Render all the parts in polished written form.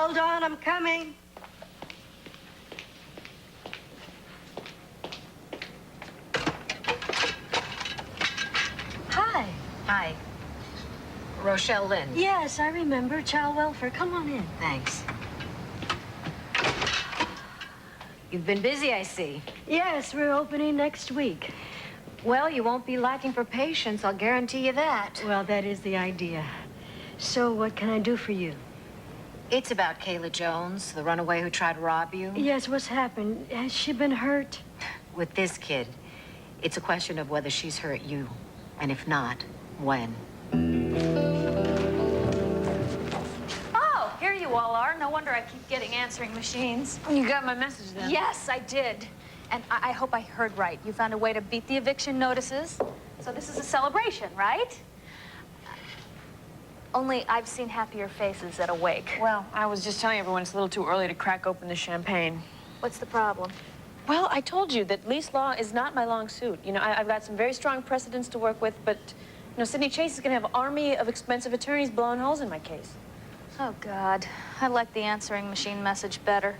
Hold on, I'm coming. Hi. Hi. Rochelle Lynn. Yes, I remember. Child welfare. Come on in. Thanks. You've been busy, I see. Yes, we're opening next week. Well, you won't be lacking for patience, I'll guarantee you that. Well, that is the idea. So what can I do for you? It's about Kayla Jones, the runaway who tried to rob you. Yes, what's happened? Has she been hurt? With this kid, it's a question of whether she's hurt you. And if not, when. Oh, here you all are. No wonder I keep getting answering machines. You got my message then? Yes, I did. And I hope I heard right. You found a way to beat the eviction notices. So this is a celebration, right? Only I've seen happier faces at a wake. Well, I was just telling everyone it's a little too early to crack open the champagne. What's the problem? Well, I told you that lease law is not my long suit. You know, I've got some very strong precedents to work with, but, you know, Sidney Chase is going to have an army of expensive attorneys blowing holes in my case. Oh, God. I like the answering machine message better.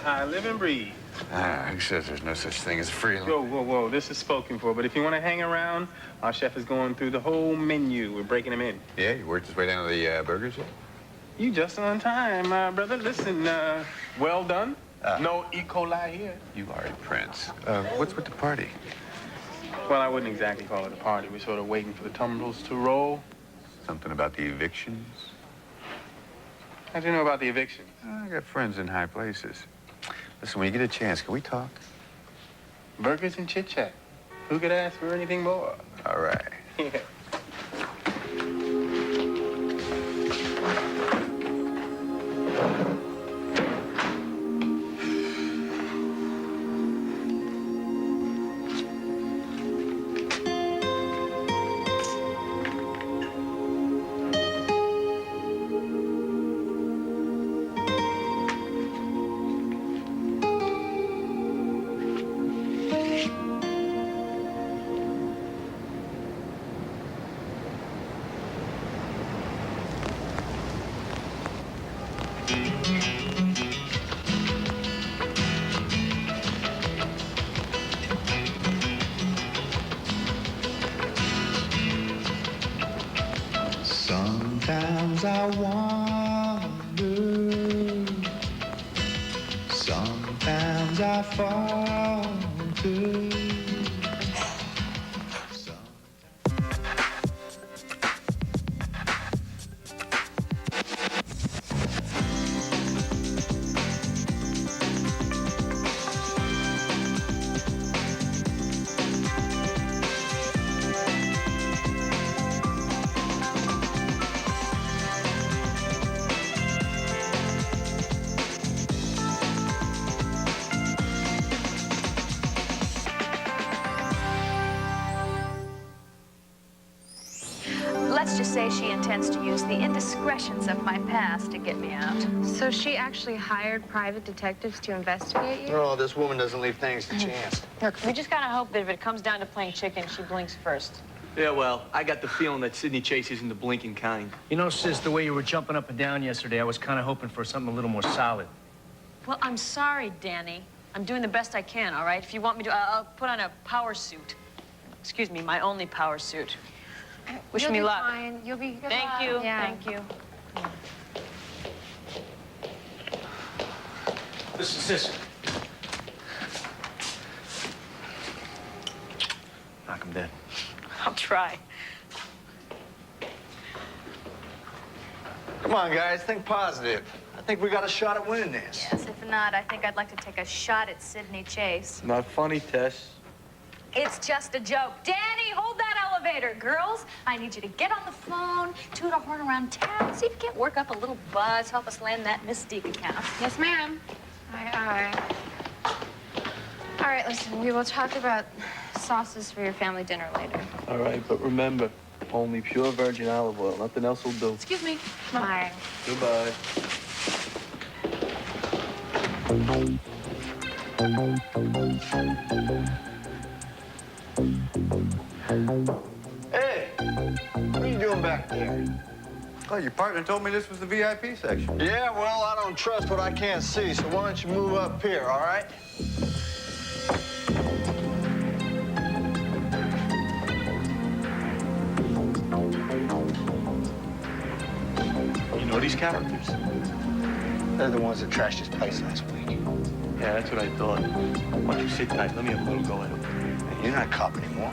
I live and breathe. Who says there's no such thing as free? Whoa, whoa, whoa. This is spoken for. But if you want to hang around, our chef is going through the whole menu. We're breaking them in. Yeah, you worked his way down to the burgers yet? You just on time, brother. Listen, well done. No E. coli here. You are a prince. What's with the party? Well, I wouldn't exactly call it a party. We're sort of waiting for the tumbrils to roll. Something about the evictions? How'd you know about the eviction? I got friends in high places. Listen, when you get a chance, can we talk? Burgers and chit-chat. Who could ask for anything more? All right. Yeah. Sometimes I wonder, sometimes I falter. Let's just say she intends to use the indiscretions of my past to get me out. So she actually hired private detectives to investigate you? Oh, this woman doesn't leave things to chance. Look, we just gotta hope that if it comes down to playing chicken, she blinks first. Yeah, well, I got the feeling that Sidney Chase isn't the blinking kind. You know, sis, the way you were jumping up and down yesterday, I was kind of hoping for something a little more solid. Well, I'm sorry, Danny. I'm doing the best I can, all right? If you want me to, I'll put on a power suit. Excuse me, my only power suit. Wish me luck. Fine. You'll be fine. Thank you. Yeah. Thank you. Listen, sis. Knock him dead. I'll try. Come on, guys, think positive. I think we got a shot at winning this. Yes, if not, I think I'd like to take a shot at Sidney Chase. Not funny, Tess. It's just a joke. Danny, hold that elevator. Girls, I need you to get on the phone, toot a horn around town, see if you can't work up a little buzz, help us land that Mystique account. Yes, ma'am. Aye, aye. All right, listen, we will talk about sauces for your family dinner later. All right, but remember, only pure virgin olive oil. Nothing else will do. Excuse me. Bye. Goodbye. Hey, what are you doing back there? Oh, your partner told me this was the VIP section. Yeah, well, I don't trust what I can't see, so why don't you move up here, all right? You know these characters? They're the ones that trashed this place last week. Yeah, that's what I thought. Why don't you sit tight? Let me have a little go at them. You're not a cop anymore.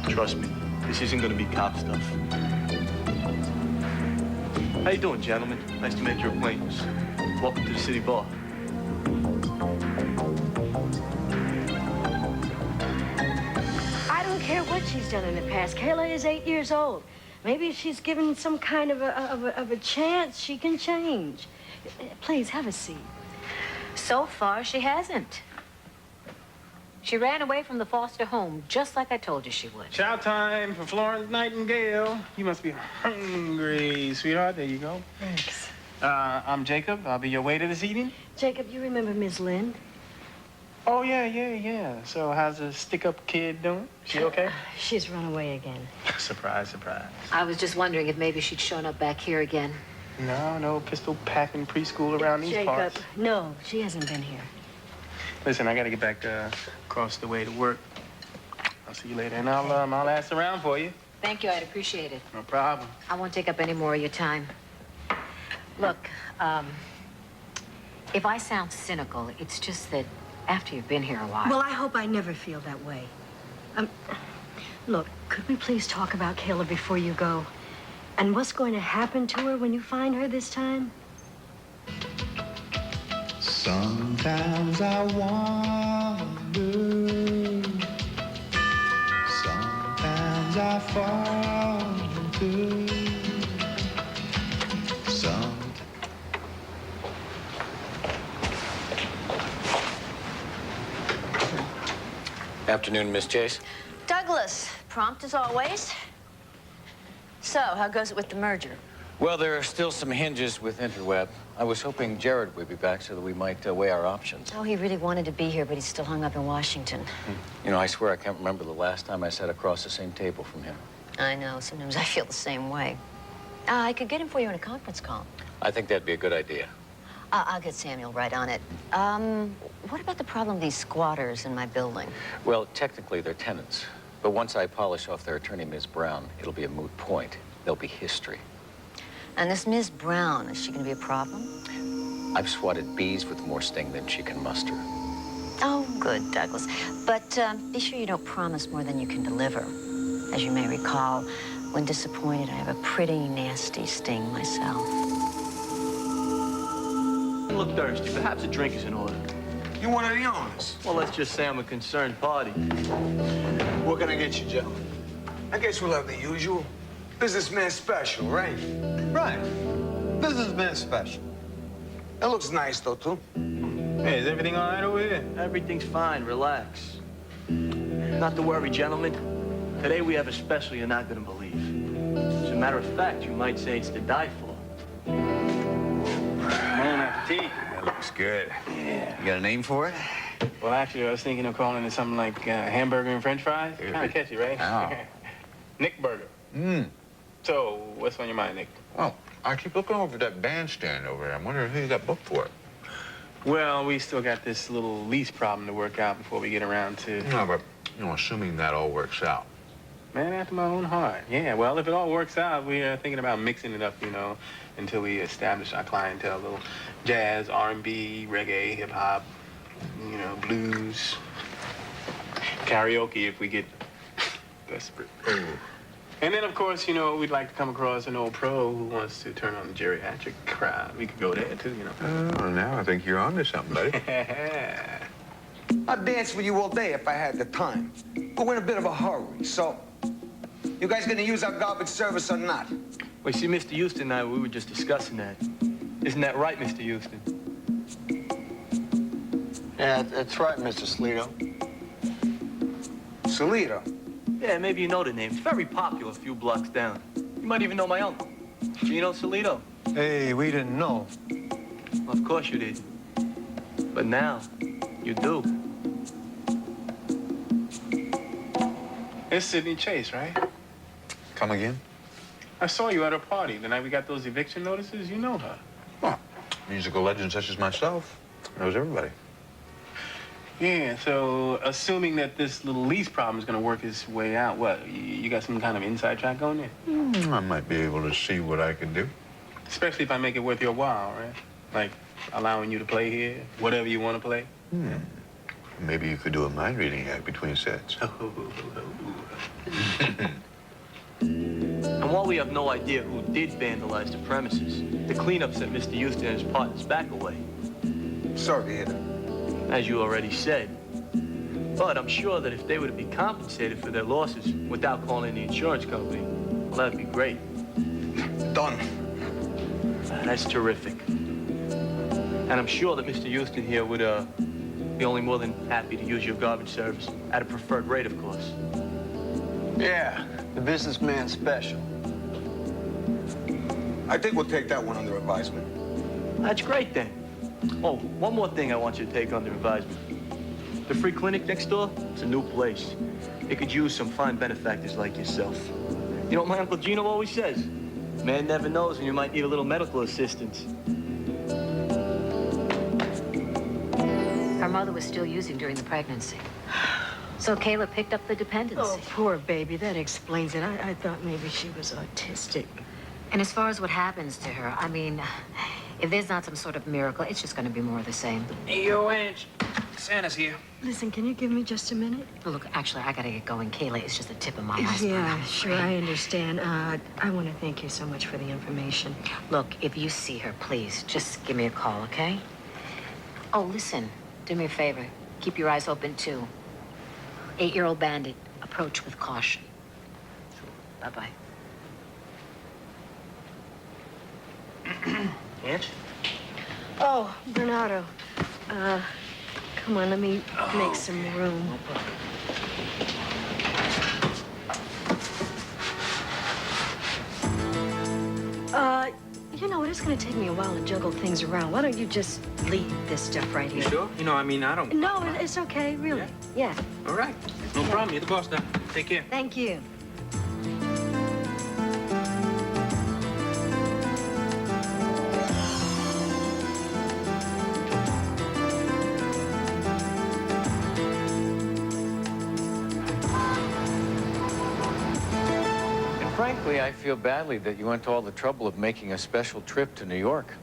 Trust me, this isn't gonna be cop stuff. How you doing, gentlemen? Nice to make your acquaintance. Welcome to the city bar. I don't care what she's done in the past. Kayla is 8 years old. Maybe if she's given some kind of a chance, she can change. Please, have a seat. So far, she hasn't. She ran away from the foster home, just like I told you she would. Chow time for Florence Nightingale. You must be hungry, sweetheart. There you go. Thanks. I'm Jacob. I'll be your waiter this evening. Jacob, you remember Miss Lynn? Oh, yeah. So how's the stick-up kid doing? She okay? She's run away again. Surprise, surprise. I was just wondering if maybe she'd shown up back here again. No pistol-packing preschool around these Jacob, parts. no, she hasn't been here. Listen, I gotta get back across the way to work. I'll see you later, and I'll ask around for you. Thank you, I'd appreciate it. No problem. I won't take up any more of your time. Look, if I sound cynical, it's just that after you've been here a while. Well, I hope I never feel that way. Look, could we please talk about Kayla before you go? And what's going to happen to her when you find her this time? Sometimes I wonder, sometimes I fall into some. Afternoon, Miss Chase. Douglas, prompt as always. So, how goes it with the merger? Well, there are still some hinges with Interweb. I was hoping Jared would be back so that we might weigh our options. Oh, he really wanted to be here, but he's still hung up in Washington. You know, I swear I can't remember the last time I sat across the same table from him. I know. Sometimes I feel the same way. I could get him for you in a conference call. I think that'd be a good idea. I'll get Samuel right on it. What about the problem of these squatters in my building? Well, technically, they're tenants. But once I polish off their attorney, Ms. Brown, it'll be a moot point. There'll be history. And this Ms. Brown, is she going to be a problem? I've swatted bees with more sting than she can muster. Oh, good, Douglas. But be sure you don't promise more than you can deliver. As you may recall, when disappointed, I have a pretty nasty sting myself. You look thirsty. Perhaps a drink is in order. You one of the owners? Well, let's just say I'm a concerned party. What can I get you, gentlemen? I guess we'll have the usual. Businessman special, right? Right. Businessman special. That looks nice, though, too. Hey, is everything all right over here? Everything's fine. Relax. Not to worry, gentlemen. Today we have a special you're not going to believe. As a matter of fact, you might say it's to die for. Bon appetit. That looks good. Yeah. You got a name for it? Well, actually, I was thinking of calling it something like hamburger and french fries. Kind of catchy, right? Oh. Nick Burger. So, what's on your mind, Nick? Well, I keep looking over that bandstand over there. I'm wondering who you got booked for it. Well, we still got this little lease problem to work out before we get around to... No, but, you know, assuming that all works out. Man after my own heart. Yeah, well, if it all works out, we are thinking about mixing it up, you know, until we establish our clientele. A little jazz, R&B, reggae, hip-hop, you know, blues, karaoke if we get desperate. And then, of course, you know, we'd like to come across an old pro who wants to turn on the geriatric crowd. We could go there, too, you know. Oh, now I think you're onto something, buddy. I'd dance with you all day if I had the time. But we're in a bit of a hurry, so... You guys gonna use our garbage service or not? Well, you see, Mr. Houston and I, we were just discussing that. Isn't that right, Mr. Houston? Yeah, that's right, Mr. Salito. Salito? Yeah, maybe you know the name. It's very popular a few blocks down. You might even know my uncle, Gino Salito. Hey, we didn't know. Well, of course you did. But now, you do. It's Sydney Chase, right? Come again? I saw you at a party the night we got those eviction notices. You know her. Well, musical legends such as myself knows everybody. Yeah, so assuming that this little lease problem is going to work its way out, what, you got some kind of inside track going there? I might be able to see what I can do. Especially if I make it worth your while, right? Like allowing you to play here, whatever you want to play. Maybe you could do a mind reading act between sets. And while we have no idea who did vandalize the premises, the cleanup sent Mr. Houston and his partners back away. Sorry to hear that. As you already said. But I'm sure that if they were to be compensated for their losses without calling the insurance company, well, that'd be great. Done. That's terrific. And I'm sure that Mr. Houston here would be only more than happy to use your garbage service at a preferred rate, of course. Yeah, the businessman special. I think we'll take that one under advisement. That's great, then. Oh, one more thing I want you to take under advisement. The free clinic next door, it's a new place. It could use some fine benefactors like yourself. You know what my Uncle Gino always says? Man never knows when you might need a little medical assistance. Her mother was still using during the pregnancy. So Kayla picked up the dependency. Oh, poor baby. That explains it. I thought maybe she was autistic. And as far as what happens to her, I mean, if there's not some sort of miracle, it's just going to be more of the same. Hey, yo, Ange. Santa's here. Listen, can you give me just a minute? Oh, look, actually, I got to get going. Kayla is just the tip of my iceberg. Yeah, sure, I understand. I want to thank you so much for the information. Look, if you see her, please, just give me a call, okay? Oh, listen, do me a favor. Keep your eyes open, too. 8-year-old bandit, approach with caution. Bye-bye. Ange? Oh, Bernardo. Come on, let me make some room. You know, it is going to take me a while to juggle things around. Why don't you just leave this stuff right here? You sure? You know, I mean, I don't... No, it's okay, really. Yeah. All right. No problem. You're the boss now. Take care. Thank you. Frankly, I feel badly that you went to all the trouble of making a special trip to New York,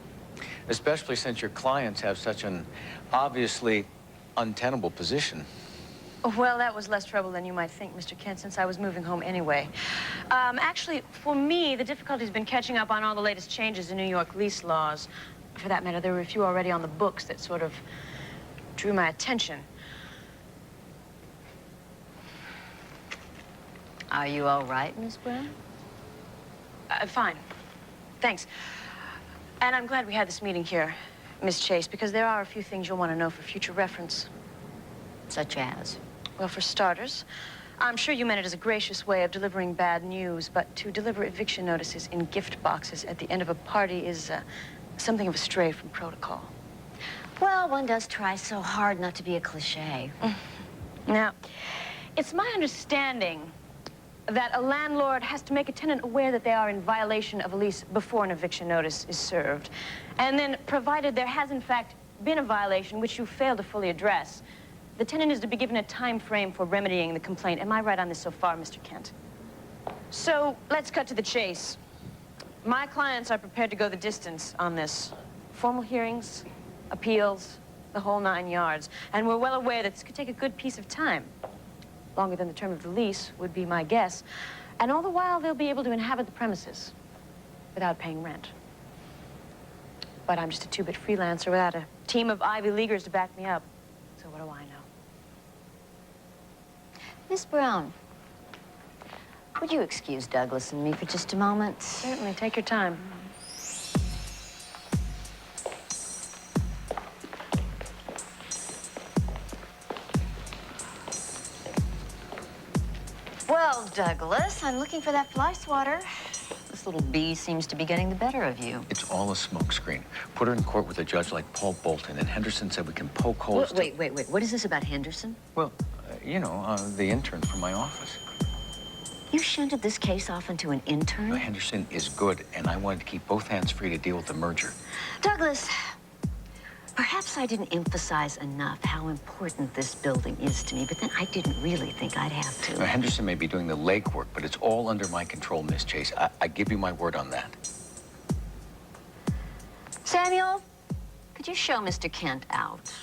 especially since your clients have such an obviously untenable position. Well, that was less trouble than you might think, Mr. Kent, since I was moving home anyway. Actually, for me, the difficulty's been catching up on all the latest changes in New York lease laws. For that matter, there were a few already on the books that sort of drew my attention. Are you all right, Miss Brown? Fine. Thanks. And I'm glad we had this meeting here, Miss Chase, because there are a few things you'll want to know for future reference. Such as? Well, for starters, I'm sure you meant it as a gracious way of delivering bad news, but to deliver eviction notices in gift boxes at the end of a party is something of a stray from protocol. Well, one does try so hard not to be a cliché. Now, it's my understanding that a landlord has to make a tenant aware that they are in violation of a lease before an eviction notice is served. And then, provided there has, in fact, been a violation which you fail to fully address, the tenant is to be given a time frame for remedying the complaint. Am I right on this so far, Mr. Kent? So, let's cut to the chase. My clients are prepared to go the distance on this. Formal hearings, appeals, the whole 9 yards. And we're well aware that this could take a good piece of time. Longer than the term of the lease would be my guess. And all the while, they'll be able to inhabit the premises without paying rent. But I'm just a two-bit freelancer without a team of Ivy Leaguers to back me up. So what do I know? Miss Brown, would you excuse Douglas and me for just a moment? Certainly. Take your time. Well, Douglas, I'm looking for that fly swatter. this little bee seems to be getting the better of you. It's all a smokescreen. Put her in court with a judge like Paul Bolton, and Henderson said we can poke holes. Wait. What is this about Henderson? Well, you know, the intern from my office. You shunted this case off into an intern? Henderson is good, and I wanted to keep both hands free to deal with the merger. Douglas, perhaps I didn't emphasize enough how important this building is to me, but then I didn't really think I'd have to. Now, Henderson may be doing the legwork, but it's all under my control, Miss Chase. I give you my word on that. Samuel, could you show Mr. Kent out?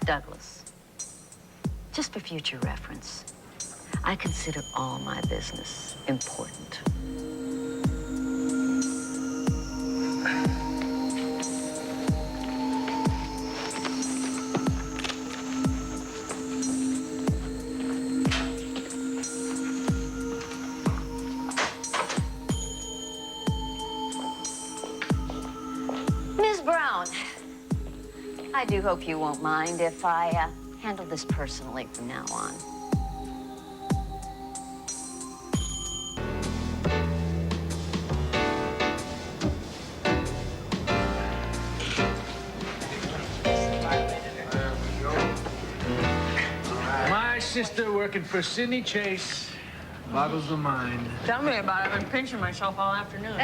Douglas, just for future reference, I consider all my business important. Ms. Brown, I do hope you won't mind if I handle this personally from now on. My sister working for Sidney Chase boggles the mind. Tell me about it. I've been pinching myself all afternoon.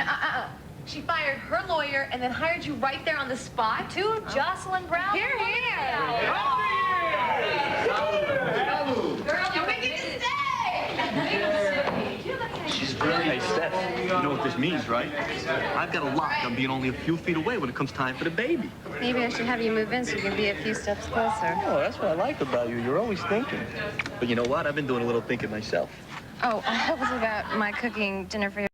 She fired her lawyer and then hired you right there on the spot? To Jocelyn Brown. Here. Girl, you're making it stay! She's brilliant. Hey, Steph, you know what this means, right? I've got a lock on being only a few feet away when it comes time for the baby. Maybe I should have you move in so you can be a few steps closer. Oh, that's what I like about you. You're always thinking. But you know what? I've been doing a little thinking myself. Oh, that was about my cooking dinner for you.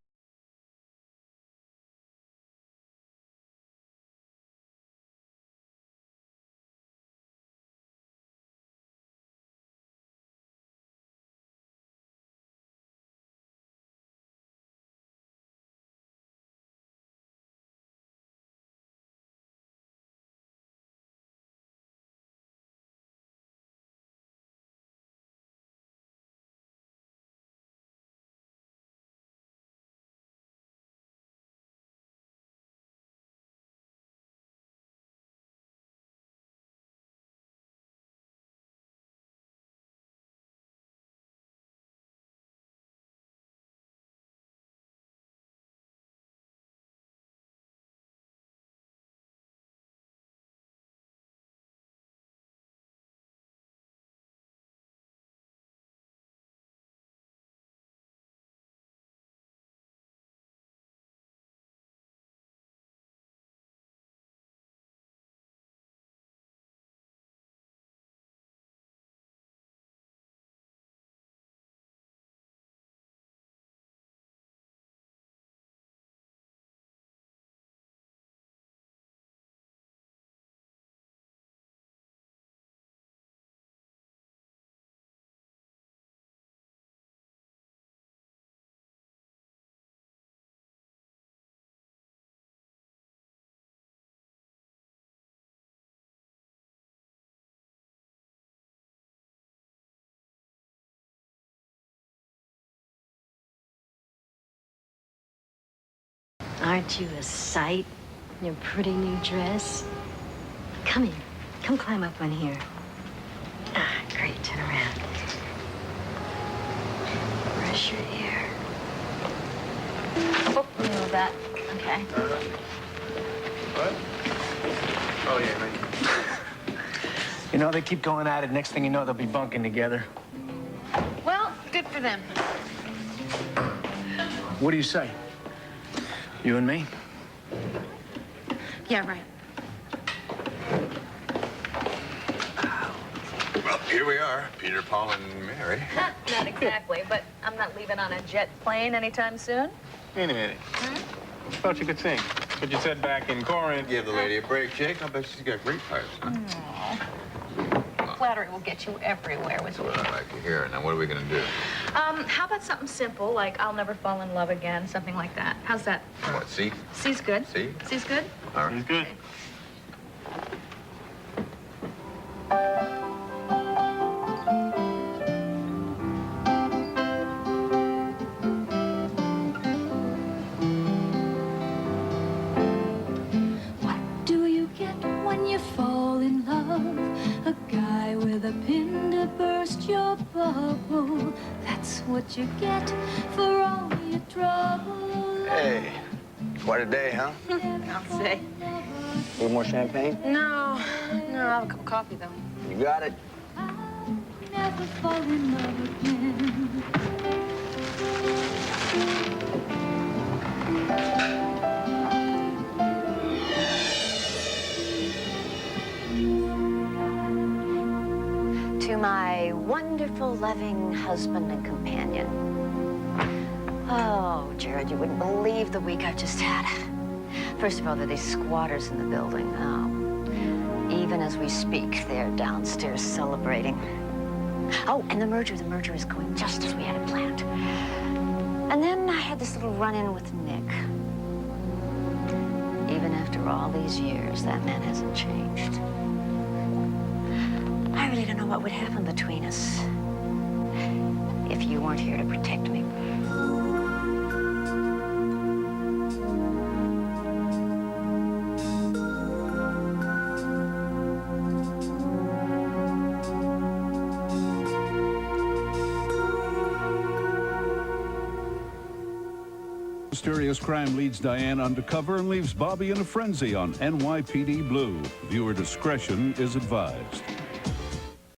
Aren't you a sight in your pretty new dress? Come here. Come climb up on here. Ah, great. Turn around. Brush your hair. Oh, you know that. Okay. What? Oh, yeah, man. You know, they keep going at it. Next thing you know, they'll be bunking together. Well, good for them. What do you say? You and me? Yeah, right. Well, here we are, Peter, Paul, and Mary. Not exactly, but I'm not leaving on a jet plane anytime soon. Wait a minute. I thought you could sing. But you said back in Corinth. Give the lady a break, Jake. I'll bet she's got great pipes, huh? Flattery will get you everywhere with That's me. what I like to hear. Now, what are we going to do? How about something simple, like I'll never fall in love again, something like that. How's that? What, C? C's good. C? C's good? All right. Good. what you get for all your trouble. Hey, quite a day, huh? I'll say. A little more champagne? No, I'll have a cup of coffee, though. You got it. Never fall in love again. To my wonderful, loving husband and companion. Oh, Jared, you wouldn't believe the week I've just had. First of all, there are these squatters in the building. Oh, even as we speak, they're downstairs celebrating. Oh, and the merger is going just as we had it planned. And then I had this little run-in with Nick. Even after all these years, that man hasn't changed. I really don't know what would happen between us if you weren't here to protect me. Mysterious crime leads Diane undercover and leaves Bobby in a frenzy on NYPD Blue. Viewer discretion is advised.